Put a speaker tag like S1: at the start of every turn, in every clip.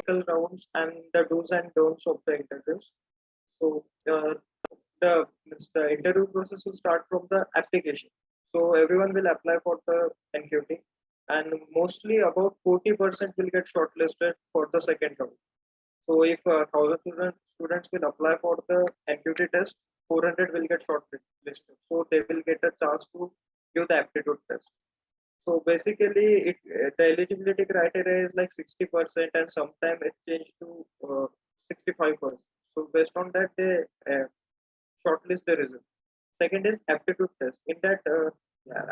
S1: technical rounds and the do's and don'ts of the interviews. So the interview process will start from the application. So everyone will apply for the NQT, and mostly about 40% will get shortlisted for the second round. So if 1,000 students will apply for the NQT test, 400 will get shortlisted. So they will get a chance to give the aptitude test. So basically, the eligibility criteria is like 60%, and sometimes it changed to 65%. So based on that, they shortlist the result. Second is aptitude test. In that,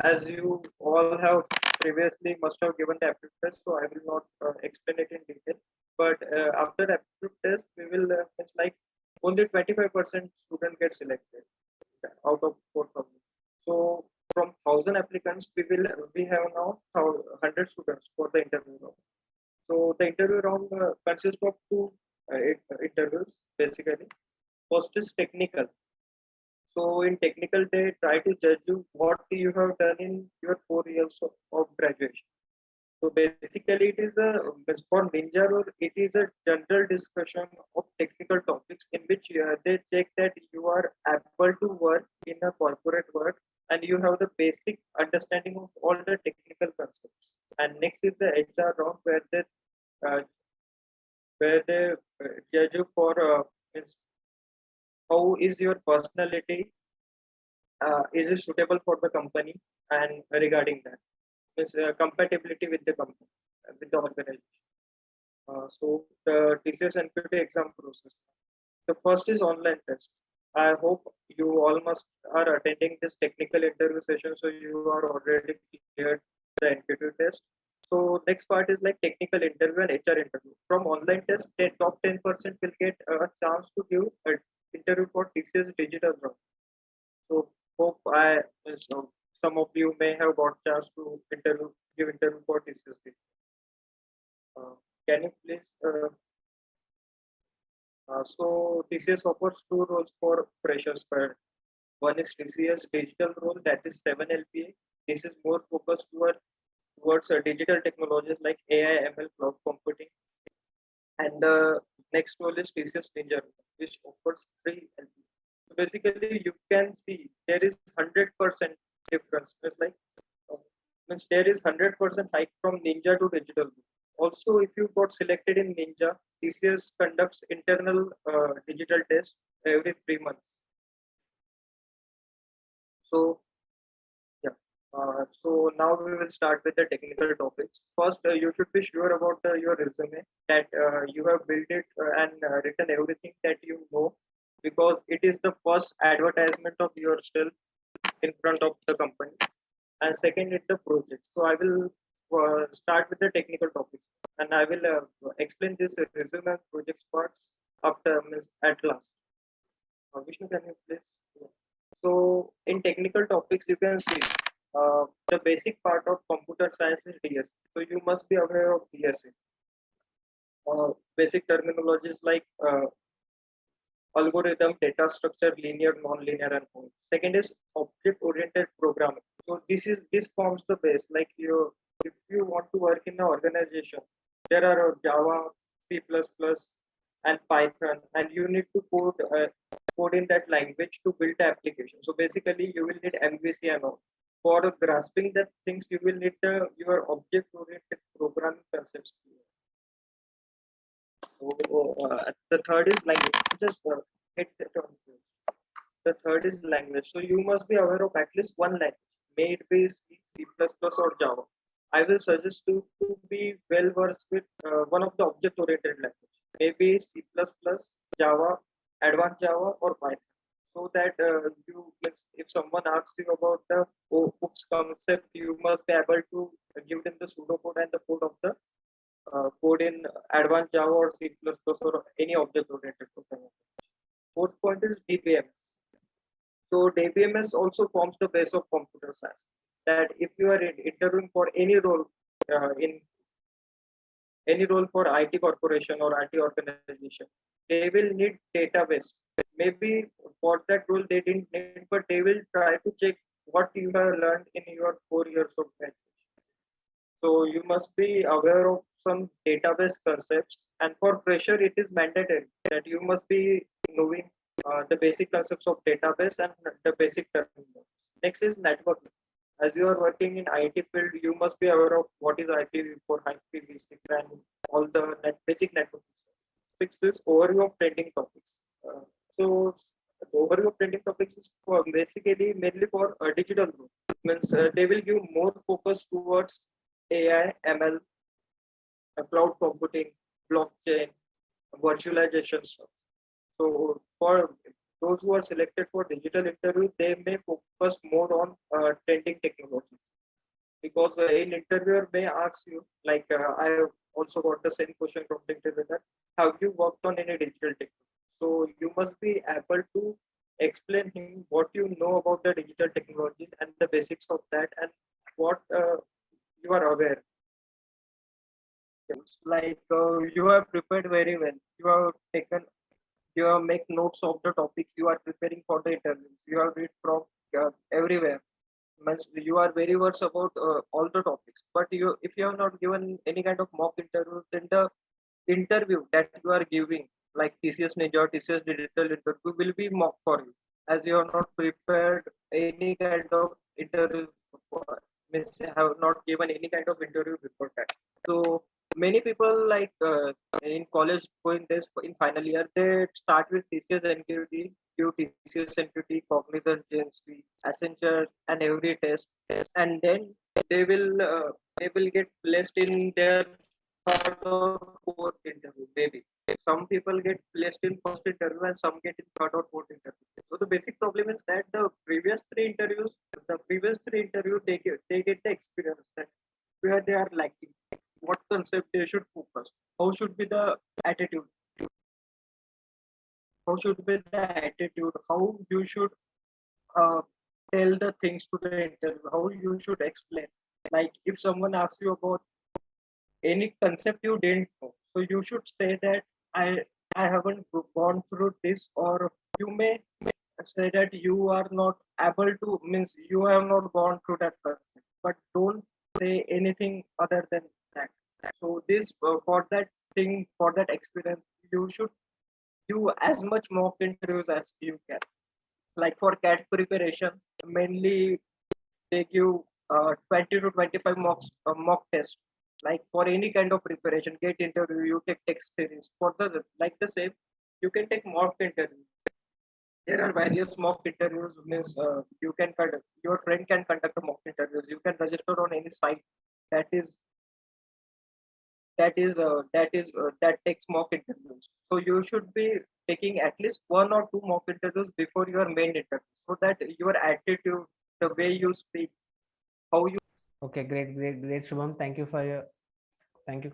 S1: as you all have previously must have given the aptitude test, so I will not explain it in detail. But after aptitude test, we will it's like only 25% student get selected out of 4,000. So from 1,000 applicants, we have now 100 students for the interview round. So the interview round consists of two interviews basically. First is technical. So in technical, they try to judge you what you have done in your 4 years of graduation. So basically, it is for Ninja Roll, it is a general discussion of technical topics in which they check that you are able to work in a corporate world and you have the basic understanding of all the technical concepts. And next is the HR round uh, where they judge you for means how is your personality, is it suitable for the company, and regarding that is compatibility with the company, with the organization. So the TCS NPT exam process. The first is online test. I hope you all must are attending this technical interview session, so you are already cleared the NPT test. So next part is like technical interview and HR interview. From online test, top 10% will get a chance to give an interview for TCS digital round. So hope so some of you may have got chance to give interview for TCS. Can you please so TCS offers two roles for freshers current. One is TCS digital role, that is 7 LPA. This is more focused towards digital technologies like AI, ML, cloud computing. And the next role is TCS Ninja, which offers 3 LPA. So basically, you can see there is 100% difference. It's like means there is 100% hike from Ninja to digital. Also, if you got selected in Ninja, TCS conducts internal digital test every 3 months. So yeah. So now we will start with the technical topics. First, you should be sure about your resume that you have built it and written everything that you know, because it is the first advertisement of yourself in front of the company. And second is the project. So I will start with the technical topics, and I will explain this resume and projects parts after at last. Vishnu, can you please? Yeah. So in technical topics, you can see the basic part of computer science is DSC. So you must be aware of DSC. Basic terminologies like algorithm, data structure, linear, non-linear, and whole. Second is object-oriented programming. So this forms the base. Like if you want to work in an organization, there are Java, C++, and Python, and you need to code in that language to build the application. So basically, you will need MVC and all. For grasping that things, you will need your object-oriented programming concepts. So the third is language. Just hit it on. The third is language. So you must be aware of at least one language, may it be C, C++, or Java. I will suggest you to be well versed with one of the object-oriented language, maybe C++, Java, Advanced Java, or Python. So that if someone asks you about the OOPS concept, you must be able to give them the pseudocode and the code of the code in Advanced Java or C++ or any object-oriented programming. Fourth point is DBMS. So DBMS also forms the base of computer science. That if you are interviewing for any role in any role for IT corporation or IT organization, they will need database. Maybe for that role they didn't need, but they will try to check what you have learned in your 4 years of graduation. So you must be aware of some database concepts. And for fresher, it is mandatory that you must be knowing the basic concepts of database and the basic terminals. Next is networking. As you are working in IT field, you must be aware of what is IPv4, IPv6, and all the basic networking. Sixth is overview of trending topics. So the overview of trending topics is for basically mainly for digital growth. Means they will give more focus towards AI, ML, cloud computing, blockchain, virtualization stuff. So for those who are selected for digital interview, they may focus more on trending technology, because an interviewer may ask you, like I have also got the same question from the interviewer, that have you worked on any digital technology? So you must be able to explain him what you know about the digital technology and the basics of that, and what you are aware. Like you have prepared very well. You have taken, you have make notes of the topics you are preparing for the interview. You have read from everywhere. Means you are very versed about all the topics. But you, if you have not given any kind of mock interview, then the interview that you are giving, like TCS Ninja, TCS Digital Interview, will be mock for you, as you have not prepared any kind of interview. Means have not given any kind of interview before that. So many people, like in college going this in final year, they start with TCS NQT, do TCS NQT, Cognizant, GNC, Accenture, and every test, and then they will get placed in their third or fourth interview, maybe. Some people get placed in first interview and some get in third or fourth interview. So the basic problem is that the previous three interviews, they get the experience that where they are lacking, what concept they should focus, how should be the attitude, how you should uh, tell the things to the interview, how you should explain. Like if someone asks you about any concept you didn't know, so you should say that I haven't gone through this, or you may say that you are not able to, means you have not gone through that concept, but don't say anything other than that. So this for that thing, for that experience, you should do as much mock interviews as you can. Like for CAT preparation, mainly they give 20 to 25 mock tests. Like for any kind of preparation, GATE interview, you take text series. For the like the same, you can take mock interview. There are various mock interviews. Means you can conduct, your friend can conduct a mock interviews. You can register on any site that is that takes mock interviews. So you should be taking at least one or two mock interviews before your main interview, so that your attitude, the way you speak, how you.
S2: Okay, great, Shubham. Thank you for your thank you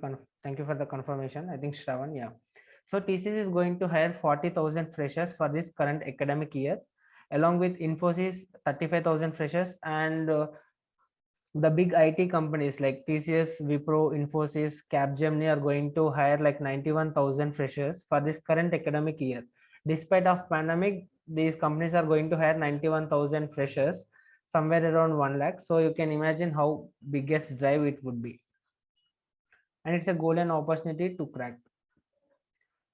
S2: for the confirmation. I think Shravan, yeah. So TCS is going to hire 40,000 freshers for this current academic year, along with Infosys 35,000 freshers, and the big IT companies like TCS, Wipro, Infosys, Capgemini are going to hire like 91,000 freshers for this current academic year. Despite of pandemic, these companies are going to hire 91,000 freshers, somewhere around 1 lakh. So you can imagine how biggest drive it would be. And it's a golden opportunity to crack.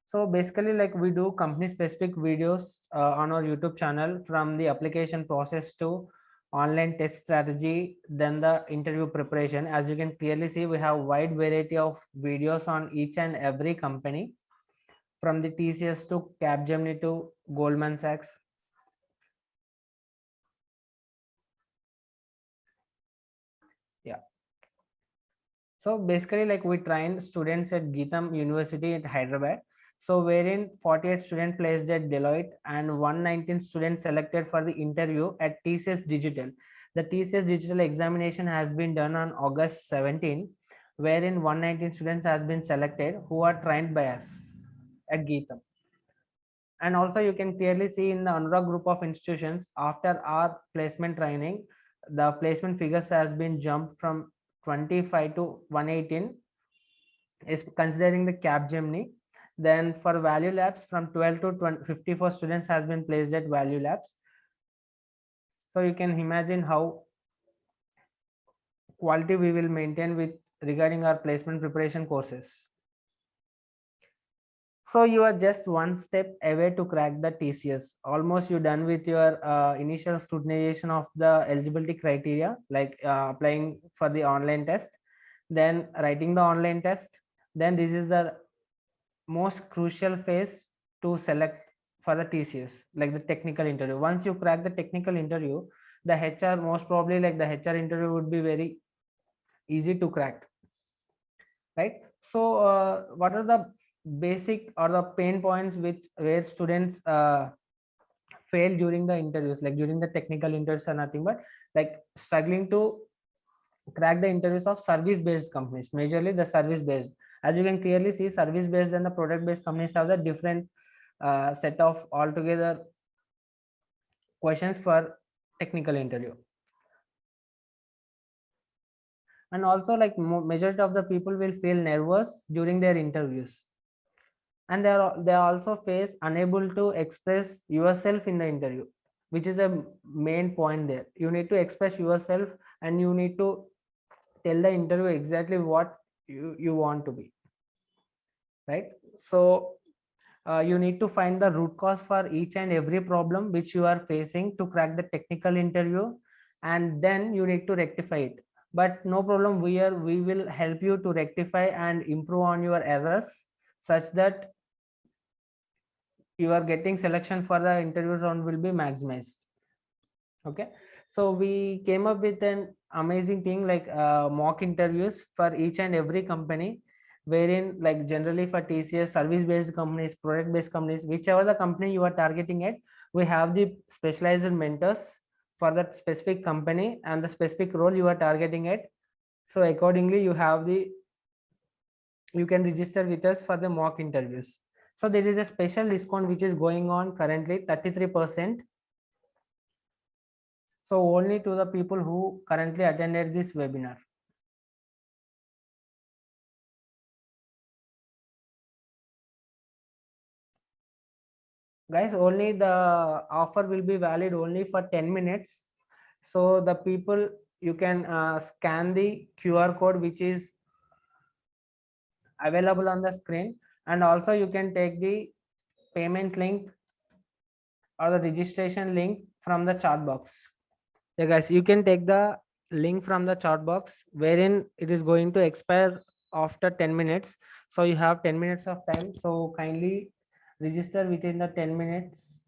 S2: So basically, like we do company specific videos on our YouTube channel, from the application process to online test strategy, then the interview preparation. As you can clearly see, we have wide variety of videos on each and every company, from the TCS to Capgemini to Goldman Sachs. Yeah. So basically, like we train students at Geetham University at Hyderabad. So wherein 48 students placed at Deloitte and 119 students selected for the interview at TCS Digital. The TCS Digital examination has been done on August 17, wherein 119 students has been selected who are trained by us at Geetham. And also you can clearly see in the Anurag group of institutions, after our placement training, the placement figures has been jumped from 25 to 118, is considering the Capgemini. Then for Value Labs, from 12 to 54 students has been placed at Value Labs. So you can imagine how quality we will maintain with regarding our placement preparation courses. So you are just one step away to crack the TCS. Almost you're done with your initial scrutinization of the eligibility criteria, like applying for the online test, then writing the online test. Then this is the most crucial phase to select for the TCS, like the technical interview. Once you crack the technical interview, the HR, most probably like the HR interview would be very easy to crack, right? So what are the basic or the pain points which where students fail during the interviews, like during the technical interviews are nothing but like struggling to crack the interviews of service based companies, majorly the service based. As you can clearly see, service based and the product based companies have the different set of altogether questions for technical interview. And also like majority of the people will feel nervous during their interviews, and they also face unable to express yourself in the interview, which is a main point there. You need to express yourself and you need to tell the interview exactly what you want to be, right? So you need to find the root cause for each and every problem which you are facing to crack the technical interview, and then you need to rectify it. But no problem, we will help you to rectify and improve on your errors such that you are getting selection for the interview round will be maximized. Okay, so we came up with an amazing thing like mock interviews for each and every company, wherein like generally for TCS, service based companies, product based companies, whichever the company you are targeting at, we have the specialized mentors for that specific company and the specific role you are targeting at. So accordingly you can register with us for the mock interviews. So there is a special discount which is going on currently, 33%. So only to the people who currently attended this webinar. Guys, only the offer will be valid only for 10 minutes. So the people, you can scan the QR code which is available on the screen, and also you can take the payment link or the registration link from the chat box. Yeah guys, you can take the link from the chat box wherein it is going to expire after 10 minutes. So you have 10 minutes of time, so kindly register within the 10 minutes.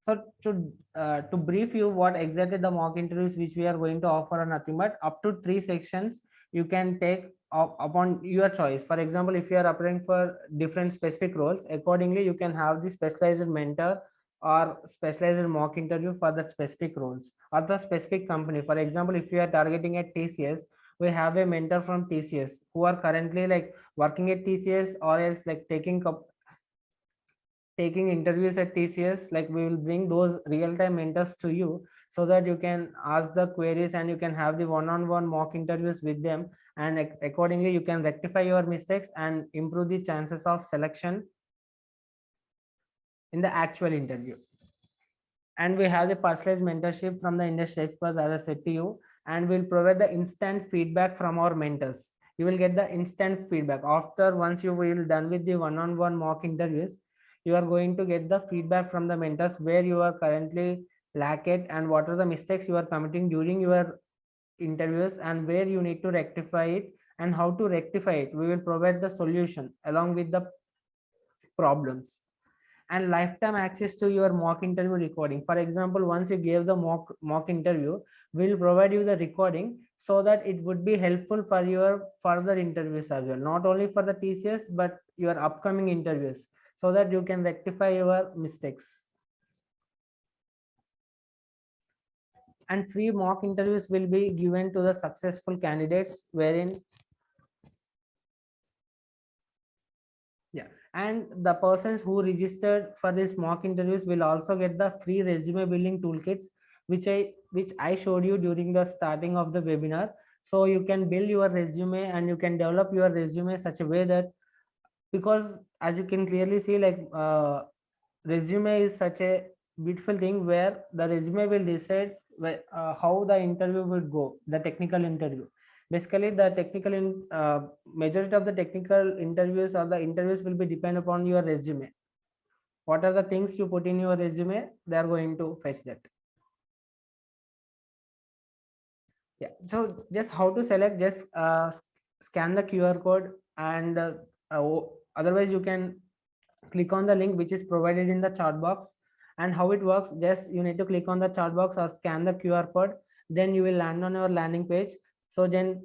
S2: So to brief you what exactly the mock interviews which we are going to offer are nothing but up to 3 sections you can take upon your choice. For example, if you are applying for different specific roles, accordingly you can have the specialized mentor or specialized mock interview for the specific roles or the specific company. For example, if you are targeting at TCS, we have a mentor from TCS who are currently like working at TCS or else like taking interviews at TCS. Like we will bring those real-time mentors to you so that you can ask the queries and you can have the one-on-one mock interviews with them, and accordingly you can rectify your mistakes and improve the chances of selection in the actual interview. And we have the personalized mentorship from the industry experts, as I said to you, and we'll provide the instant feedback from our mentors. You will get the instant feedback after once you will done with the one-on-one mock interviews. You are going to get the feedback from the mentors where you are currently lack it and what are the mistakes you are committing during your interviews and where you need to rectify it and how to rectify it. We will provide the solution along with the problems, and lifetime access to your mock interview recording. For example, once you gave the mock interview, we'll provide you the recording so that it would be helpful for your further interviews as well, not only for the TCS but your upcoming interviews, so that you can rectify your mistakes. And free mock interviews will be given to the successful candidates, wherein and the persons who registered for this mock interviews will also get the free resume building toolkits which I showed you during the starting of the webinar. So you can build your resume and you can develop your resume such a way that, because as you can clearly see, like resume is such a beautiful thing where the resume will decide how the interview will go, the technical interview. Basically, the majority of the technical interviews or the interviews will be depend upon your resume. What are the things you put in your resume? They are going to fetch that. Yeah. So just how to select? Just scan the QR code, and otherwise you can click on the link which is provided in the chat box. And how it works, just you need to click on the chat box or scan the QR code, then you will land on your landing page. So then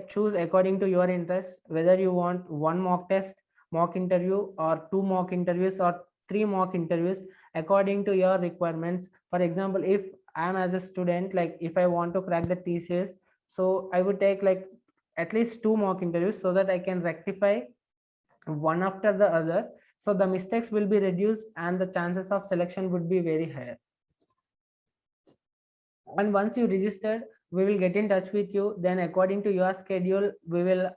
S2: choose according to your interest whether you want one mock test, mock interview, or two mock interviews, or three mock interviews according to your requirements. For example, if I am as a student, like if I want to crack the TCS, so I would take like at least two mock interviews so that I can rectify one after the other, so the mistakes will be reduced and the chances of selection would be very higher. And once you registered, we will get in touch with you, then according to your schedule we will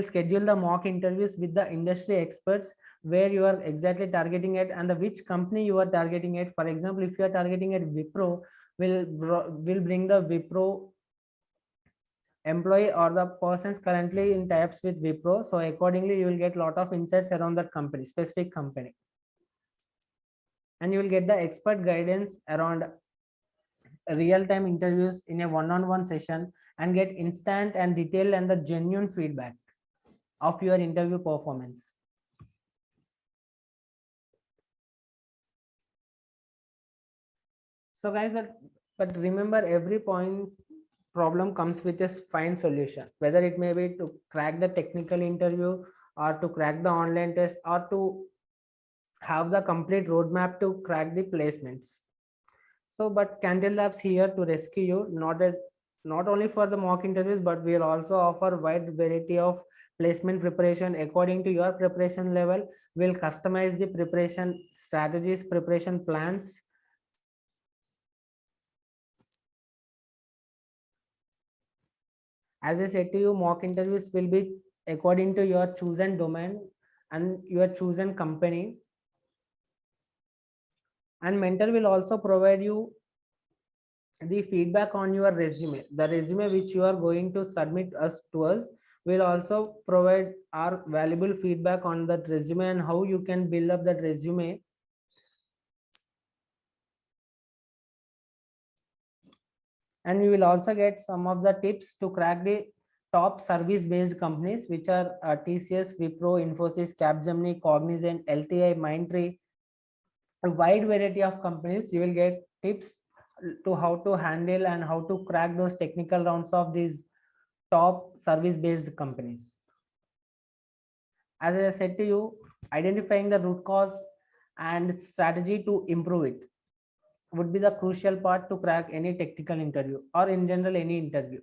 S2: schedule the mock interviews with the industry experts where you are exactly targeting at and the which company you are targeting at. For example, if you are targeting at Wipro, will bring the Wipro employee or the persons currently in types with Wipro. So accordingly, you will get a lot of insights around that company, specific company. And you will get the expert guidance around real-time interviews in a one-on-one session and get instant and detailed and the genuine feedback of your interview performance. So guys, but remember, every point problem comes with a fine solution, whether it may be to crack the technical interview or to crack the online test or to have the complete roadmap to crack the placements. So, but Candle Labs here to rescue you, not only for the mock interviews, but we'll also offer wide variety of placement preparation according to your preparation level. We'll customize the preparation strategies, preparation plans. As I said to you, mock interviews will be according to your chosen domain and your chosen company. And mentor will also provide you the feedback on your resume. The resume which you are going to submit to us will also provide our valuable feedback on that resume and how you can build up that resume. And you will also get some of the tips to crack the top service based companies, which are TCS, Wipro, Infosys, Capgemini, Cognizant, LTI, Mindtree, a wide variety of companies. You will get tips to how to handle and how to crack those technical rounds of these top service based companies. As I said to you, identifying the root cause and strategy to improve it would be the crucial part to crack any technical interview or in general any interview.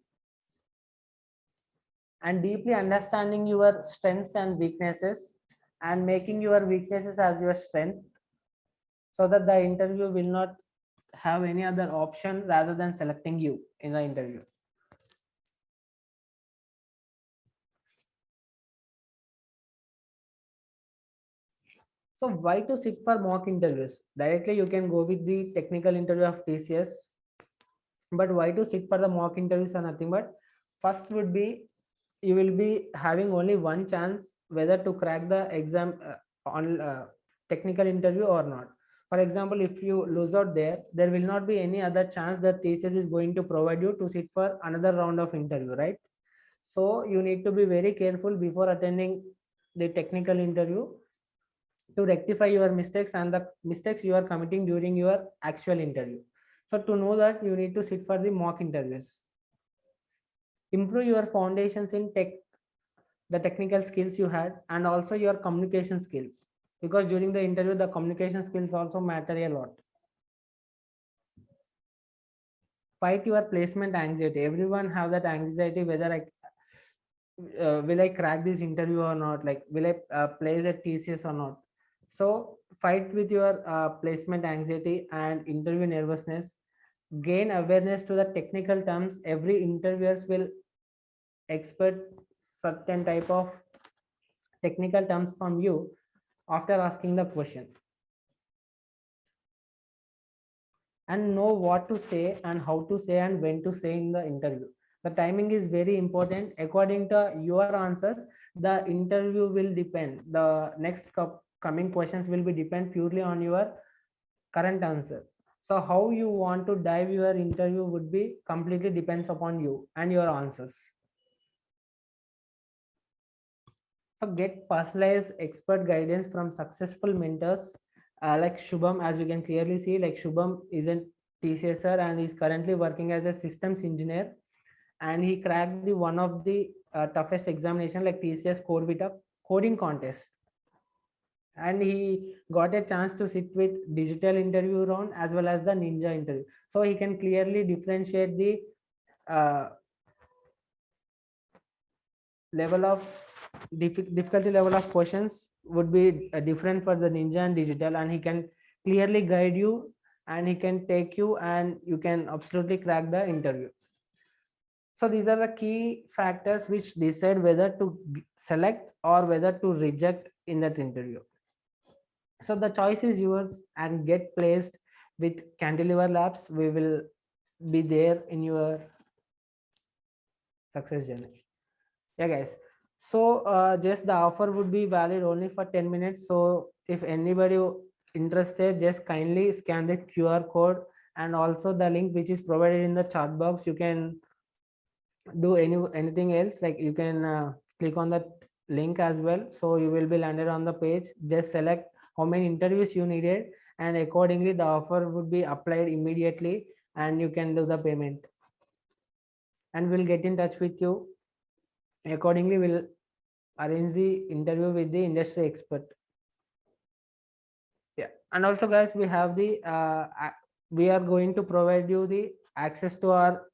S2: And deeply understanding your strengths and weaknesses and making your weaknesses as your strength, so that the interview will not have any other option rather than selecting you in the interview. So why to sit for mock interviews? Directly you can go with the technical interview of TCS, but why to sit for the mock interviews are nothing but, first would be, you will be having only one chance whether to crack the exam on technical interview or not. For example, if you lose out there will not be any other chance that TCS is going to provide you to sit for another round of interview, right? So you need to be very careful before attending the technical interview to rectify your mistakes and the mistakes you are committing during your actual interview. So to know that, you need to sit for the mock interviews. Improve your foundations in the technical skills you had, and also your communication skills, because during the interview the communication skills also matter a lot. Fight your placement anxiety. Everyone have that anxiety, whether I will I crack this interview or not, like will I place at TCS or not. So fight with your placement anxiety and interview nervousness. Gain awareness to the technical terms. Every interviewers will expect certain type of technical terms from you after asking the question. and know what to say and how to say and when to say in the interview. The timing is very important. According to your answers, the interview will depend. The next coming questions will be depend purely on your current answer. So how you want to dive your interview would be completely depends upon you and your answers. So get personalized expert guidance from successful mentors like Shubham. As you can clearly see, like Shubham is a TCSer and is currently working as a systems engineer, and he cracked the one of the toughest examination like TCS Core Vita coding contest, and he got a chance to sit with digital interview round as well as the ninja interview. So he can clearly differentiate the level of difficulty level of questions would be different for the ninja and digital, and he can clearly guide you and he can take you and you can absolutely crack the interview. So these are the key factors which decide whether to select or whether to reject in that interview. So the choice is yours, and get placed with Cantilever Labs. We will be there in your success journey. Yeah, guys. So just the offer would be valid only for 10 minutes. So if anybody interested, just kindly scan the QR code and also the link which is provided in the chat box. You can do anything else, like you can click on that link as well. So you will be landed on the page. Just select how many interviews you needed, and accordingly the offer would be applied immediately, and you can do the payment, and we'll get in touch with you. Accordingly, we'll arrange the interview with the industry expert. Yeah, and also guys, we have the we are going to provide you the access to our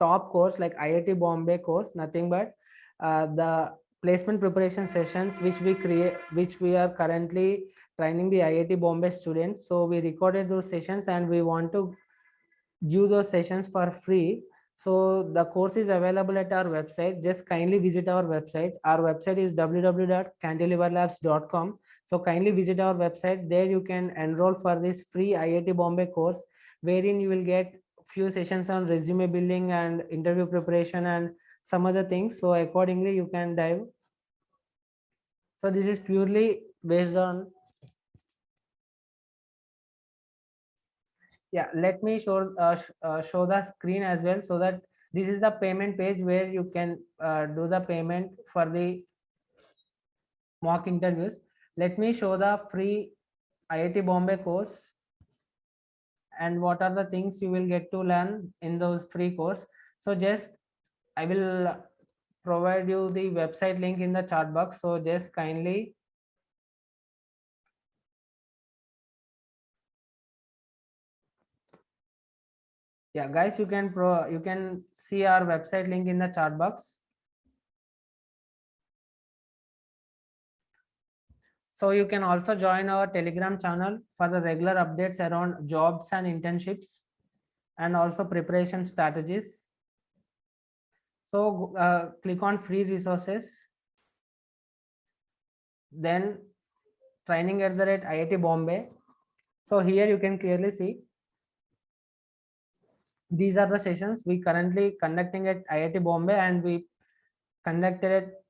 S2: top course like IIT Bombay course, nothing but the placement preparation sessions which we create, which we are currently training the IIT Bombay students. So we recorded those sessions and we want to give those sessions for free. So the course is available at our website. Just kindly visit our website. Our website is www.cantileverlabs.com. So kindly visit our website. There you can enroll for this free IIT Bombay course, wherein you will get few sessions on resume building and interview preparation and some other things. So accordingly you can dive. So this is purely based on, yeah, let me show the screen as well, so that this is the payment page where you can do the payment for the mock interviews. Let me show the free IIT Bombay course and what are the things you will get to learn in those free course. So just I will provide you the website link in the chat box. So just kindly yeah guys, you can see our website link in the chat box. So you can also join our Telegram channel for the regular updates around jobs and internships and also preparation strategies. So click on free resources, then training at the rate IIT Bombay. So here you can clearly see these are the sessions we currently conducting at IIT Bombay, and we conducted it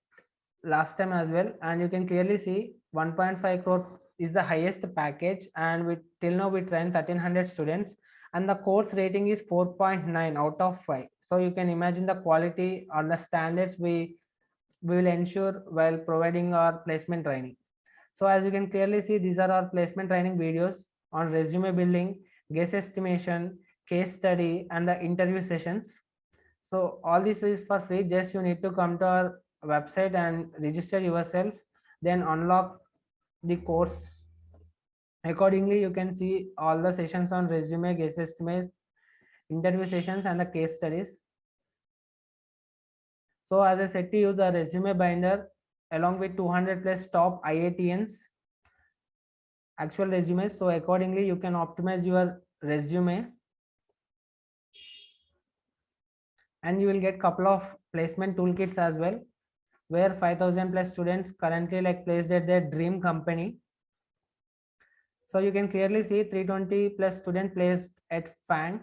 S2: last time as well. And you can clearly see 1.5 crore is the highest package, and we till now we trained 1300 students, and the course rating is 4.9 out of 5. So you can imagine the quality or the standards we will ensure while providing our placement training. So as you can clearly see, these are our placement training videos on resume building, guess estimation, case study, and the interview sessions. So all this is for free. Just you need to come to our website and register yourself, then unlock the course. Accordingly, you can see all the sessions on resume, guess estimate, interview sessions, and the case studies. So as I said to you, the resume binder along with 200 plus top IITians actual resumes. So accordingly, you can optimize your resume, and you will get couple of placement toolkits as well, where 5,000 plus students currently like placed at their dream company. So you can clearly see 320 plus student placed at FANG,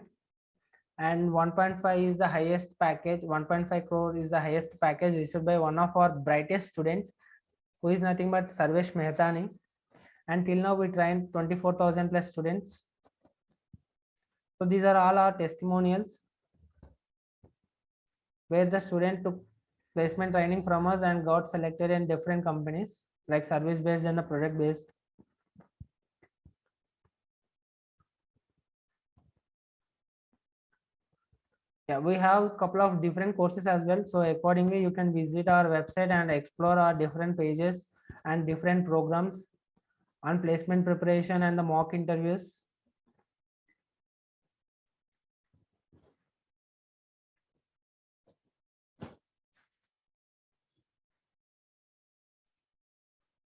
S2: and 1.5 is the highest package. 1.5 crore is the highest package issued by one of our brightest students, who is nothing but Sarvesh Mehtani. And till now we trained 24,000 plus students. So these are all our testimonials where the student took placement training from us and got selected in different companies like service based and the product based. Yeah, we have a couple of different courses as well. So accordingly, you can visit our website and explore our different pages and different programs on placement preparation and the mock interviews.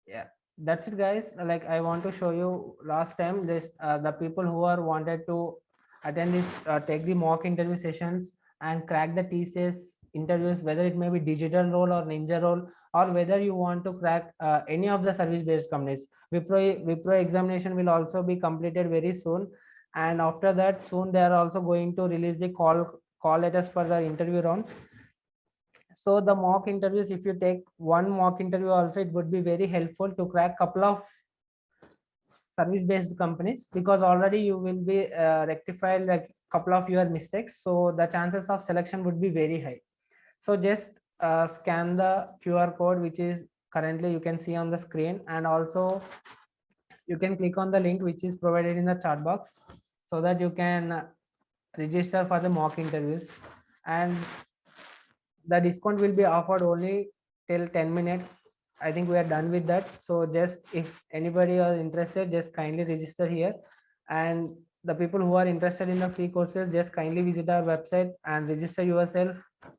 S2: Yeah, that's it guys. Like I want to show you last time this the people who are wanted to attend this take the mock interview sessions and crack the TCS interviews, whether it may be digital role or ninja role, or whether you want to crack any of the service based companies. Wipro examination will also be completed very soon, and after that soon they are also going to release the call letters for the interview rounds. So the mock interviews, if you take one mock interview also, it would be very helpful to crack couple of service based companies, because already you will be rectified like couple of your mistakes, so the chances of selection would be very high. So just scan the QR code which is currently you can see on the screen, and also you can click on the link which is provided in the chat box, so that you can register for the mock interviews. And the discount will be offered only till 10 minutes. I think we are done with that. So just if anybody are interested, just kindly register here. And the people who are interested in the free courses, just kindly visit our website and register yourself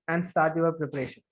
S2: and start your preparation.